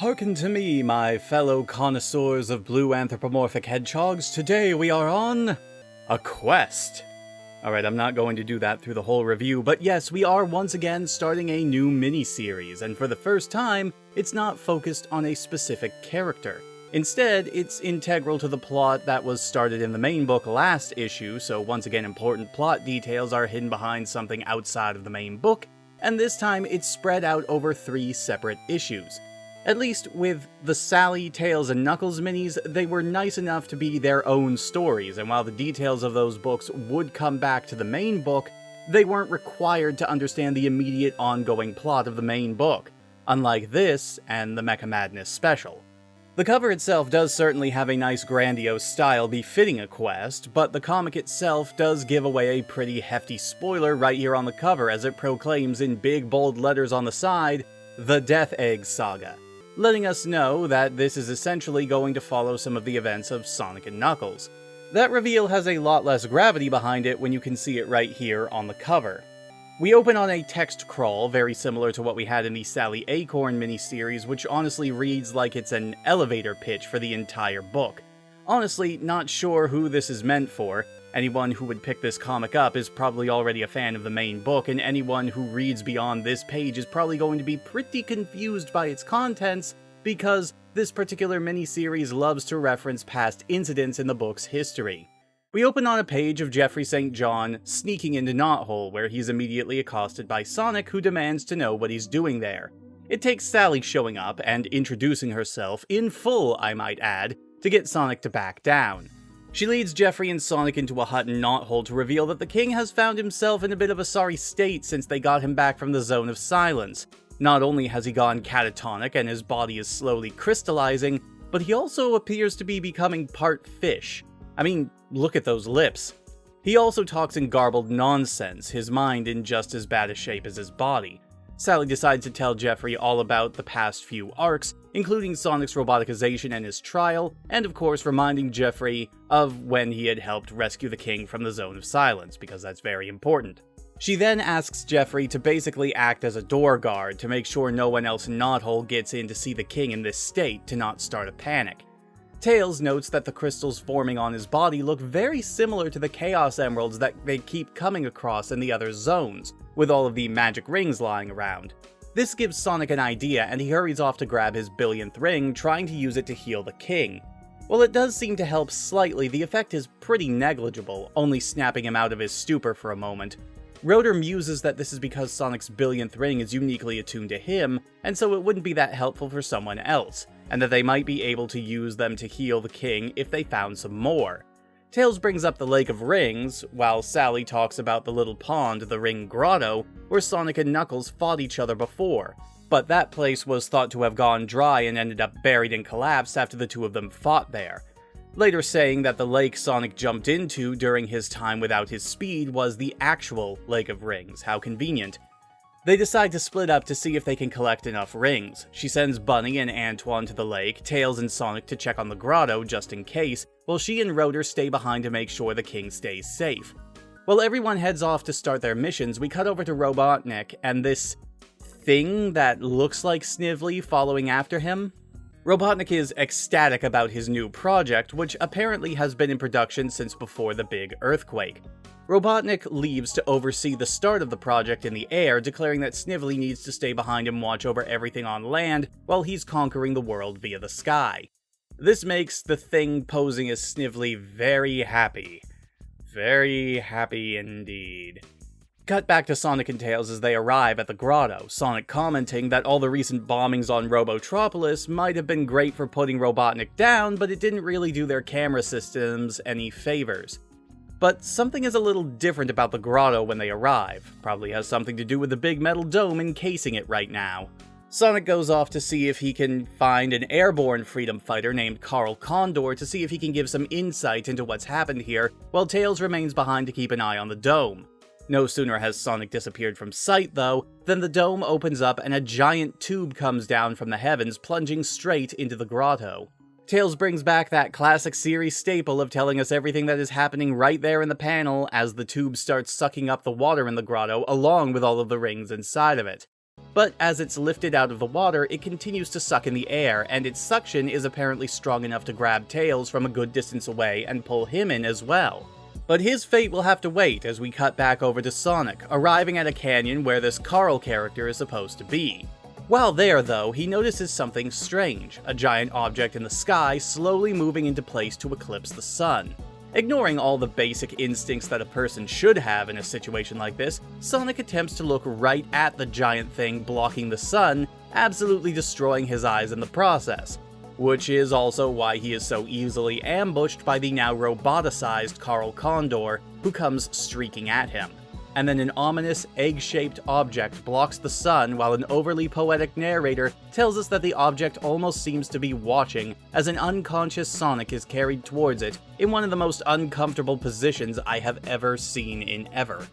Hearken to me, my fellow connoisseurs of blue anthropomorphic hedgehogs. Today we are on a quest. Alright, I'm not going to do that through the whole review, but yes, we are once again starting a new mini-series, and for the first time, it's not focused on a specific character. Instead, it's integral to the plot that was started in the main book last issue, so once again important plot details are hidden behind something outside of the main book, and this time it's spread out over 3 separate issues. At least with the Sally, Tails, and Knuckles minis, they were nice enough to be their own stories, and while the details of those books would come back to the main book, they weren't required to understand the immediate ongoing plot of the main book, unlike this and the Mecha Madness special. The cover itself does certainly have a nice grandiose style befitting a quest, but the comic itself does give away a pretty hefty spoiler right here on the cover as it proclaims in big bold letters on the side, "The Death Egg Saga," letting us know that this is essentially going to follow some of the events of Sonic and Knuckles. That reveal has a lot less gravity behind it when you can see it right here on the cover. We open on a text crawl very similar to what we had in the Sally Acorn miniseries, which honestly reads like it's an elevator pitch for the entire book. Honestly, not sure who this is meant for. Anyone who would pick this comic up is probably already a fan of the main book, and anyone who reads beyond this page is probably going to be pretty confused by its contents, because this particular miniseries loves to reference past incidents in the book's history. We open on a page of Jeffrey St. John sneaking into Knothole, where he's immediately accosted by Sonic, who demands to know what he's doing there. It takes Sally showing up and introducing herself, in full I might add, to get Sonic to back down. She leads Jeffrey and Sonic into a hut in Knothole to reveal that the king has found himself in a bit of a sorry state since they got him back from the Zone of Silence. Not only has he gone catatonic and his body is slowly crystallizing, but he also appears to be becoming part fish. I mean, look at those lips. He also talks in garbled nonsense, his mind in just as bad a shape as his body. Sally decides to tell Jeffrey all about the past few arcs, including Sonic's roboticization and his trial, and of course reminding Jeffrey of when he had helped rescue the king from the Zone of Silence, because that's very important. She then asks Jeffrey to basically act as a door guard to make sure no one else in Knothole gets in to see the king in this state to not start a panic. Tails notes that the crystals forming on his body look very similar to the Chaos Emeralds that they keep coming across in the other zones, with all of the magic rings lying around. This gives Sonic an idea, and he hurries off to grab his billionth ring, trying to use it to heal the king. While it does seem to help slightly, the effect is pretty negligible, only snapping him out of his stupor for a moment. Rotor muses that this is because Sonic's billionth ring is uniquely attuned to him, and so it wouldn't be that helpful for someone else, and that they might be able to use them to heal the king if they found some more. Tails brings up the Lake of Rings, while Sally talks about the little pond, the Ring Grotto, where Sonic and Knuckles fought each other before, but that place was thought to have gone dry and ended up buried and collapsed after the two of them fought there. Later saying that the lake Sonic jumped into during his time without his speed was the actual Lake of Rings. How convenient. They decide to split up to see if they can collect enough rings. She sends Bunny and Antoine to the lake, Tails and Sonic to check on the grotto just in case, while she and Rotor stay behind to make sure the king stays safe. While everyone heads off to start their missions, we cut over to Robotnik and this thing that looks like Snively following after him. Robotnik is ecstatic about his new project, which apparently has been in production since before the big earthquake. Robotnik leaves to oversee the start of the project in the air, declaring that Snively needs to stay behind and watch over everything on land while he's conquering the world via the sky. This makes the thing posing as Snively very happy. Very happy indeed. Cut back to Sonic and Tails as they arrive at the grotto, Sonic commenting that all the recent bombings on Robotropolis might have been great for putting Robotnik down, but it didn't really do their camera systems any favors. But something is a little different about the grotto when they arrive. Probably has something to do with the big metal dome encasing it right now. Sonic goes off to see if he can find an airborne freedom fighter named Carl Condor to see if he can give some insight into what's happened here, while Tails remains behind to keep an eye on the dome. No sooner has Sonic disappeared from sight, though, than the dome opens up and a giant tube comes down from the heavens, plunging straight into the grotto. Tails brings back that classic series staple of telling us everything that is happening right there in the panel as the tube starts sucking up the water in the grotto along with all of the rings inside of it. But as it's lifted out of the water, it continues to suck in the air, and its suction is apparently strong enough to grab Tails from a good distance away and pull him in as well. But his fate will have to wait as we cut back over to Sonic, arriving at a canyon where this Carl character is supposed to be. While there, though, he notices something strange, a giant object in the sky slowly moving into place to eclipse the sun. Ignoring all the basic instincts that a person should have in a situation like this, Sonic attempts to look right at the giant thing blocking the sun, absolutely destroying his eyes in the process. Which is also why he is so easily ambushed by the now roboticized Carl Condor, who comes streaking at him. And then an ominous, egg-shaped object blocks the sun while an overly poetic narrator tells us that the object almost seems to be watching as an unconscious Sonic is carried towards it in one of the most uncomfortable positions I have ever seen in ever.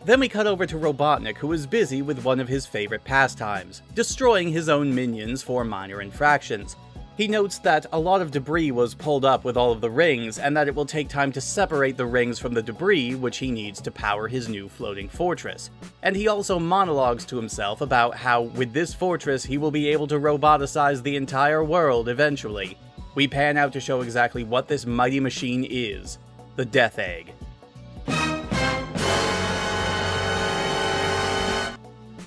Then we cut over to Robotnik, who is busy with one of his favorite pastimes, destroying his own minions for minor infractions. He notes that a lot of debris was pulled up with all of the rings, and that it will take time to separate the rings from the debris which he needs to power his new floating fortress. And he also monologues to himself about how, with this fortress, he will be able to roboticize the entire world eventually. We pan out to show exactly what this mighty machine is: the Death Egg.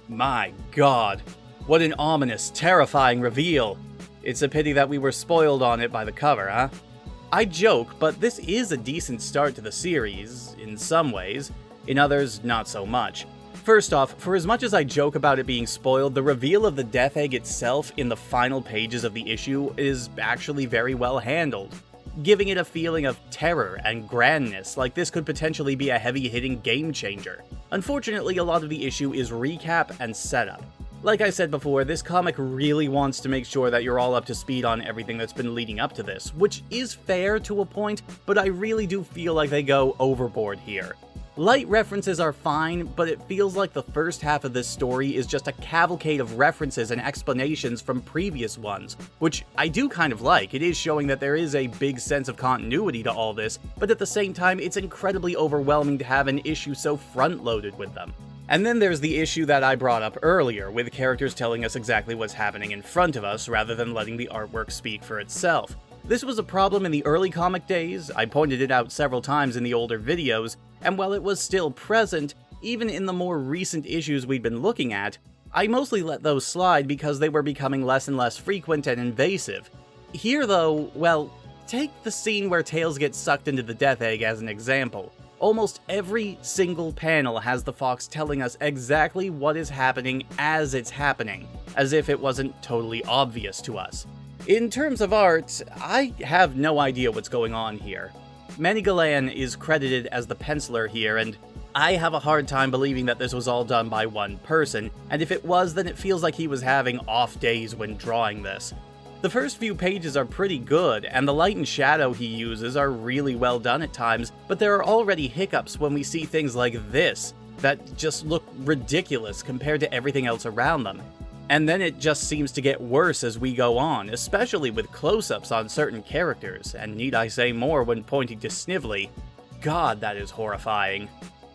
My god, what an ominous, terrifying reveal! It's a pity that we were spoiled on it by the cover, huh? I joke, but this is a decent start to the series, in some ways. In others, not so much. First off, for as much as I joke about it being spoiled, the reveal of the Death Egg itself in the final pages of the issue is actually very well handled, giving it a feeling of terror and grandness, like this could potentially be a heavy-hitting game changer. Unfortunately, a lot of the issue is recap and setup. Like I said before, this comic really wants to make sure that you're all up to speed on everything that's been leading up to this, which is fair to a point, but I really do feel like they go overboard here. Light references are fine, but it feels like the first half of this story is just a cavalcade of references and explanations from previous ones, which I do kind of like. It is showing that there is a big sense of continuity to all this, but at the same time, it's incredibly overwhelming to have an issue so front-loaded with them. And then there's the issue that I brought up earlier, with characters telling us exactly what's happening in front of us rather than letting the artwork speak for itself. This was a problem in the early comic days, I pointed it out several times in the older videos, and while it was still present, even in the more recent issues we'd been looking at, I mostly let those slide because they were becoming less and less frequent and invasive. Here though, well, take the scene where Tails gets sucked into the Death Egg as an example. Almost every single panel has the Fox telling us exactly what is happening as it's happening, as if it wasn't totally obvious to us. In terms of art, I have no idea what's going on here. Manny Galan is credited as the penciler here, and I have a hard time believing that this was all done by one person, and if it was, then it feels like he was having off days when drawing this. The first few pages are pretty good, and the light and shadow he uses are really well done at times, but there are already hiccups when we see things like this, that just look ridiculous compared to everything else around them. And then it just seems to get worse as we go on, especially with close-ups on certain characters, and need I say more when pointing to Snively? God, that is horrifying.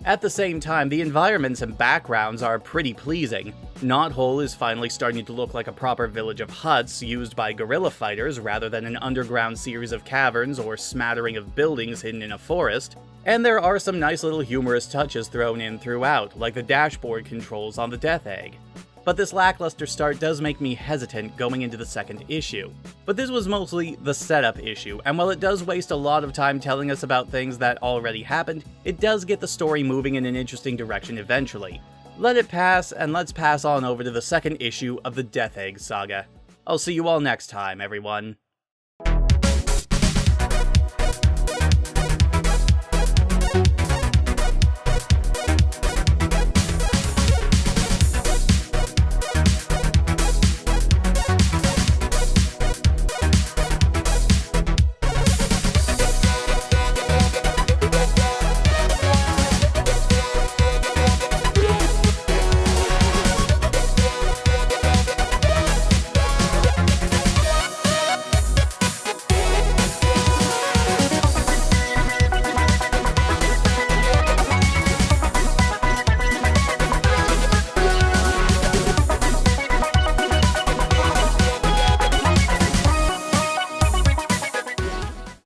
At the same time, the environments and backgrounds are pretty pleasing. Knothole is finally starting to look like a proper village of huts used by guerrilla fighters rather than an underground series of caverns or smattering of buildings hidden in a forest. And there are some nice little humorous touches thrown in throughout, like the dashboard controls on the Death Egg. But this lackluster start does make me hesitant going into the second issue. But this was mostly the setup issue, and while it does waste a lot of time telling us about things that already happened, it does get the story moving in an interesting direction eventually. Let it pass, and let's pass on over to the second issue of the Death Egg saga. I'll see you all next time, everyone.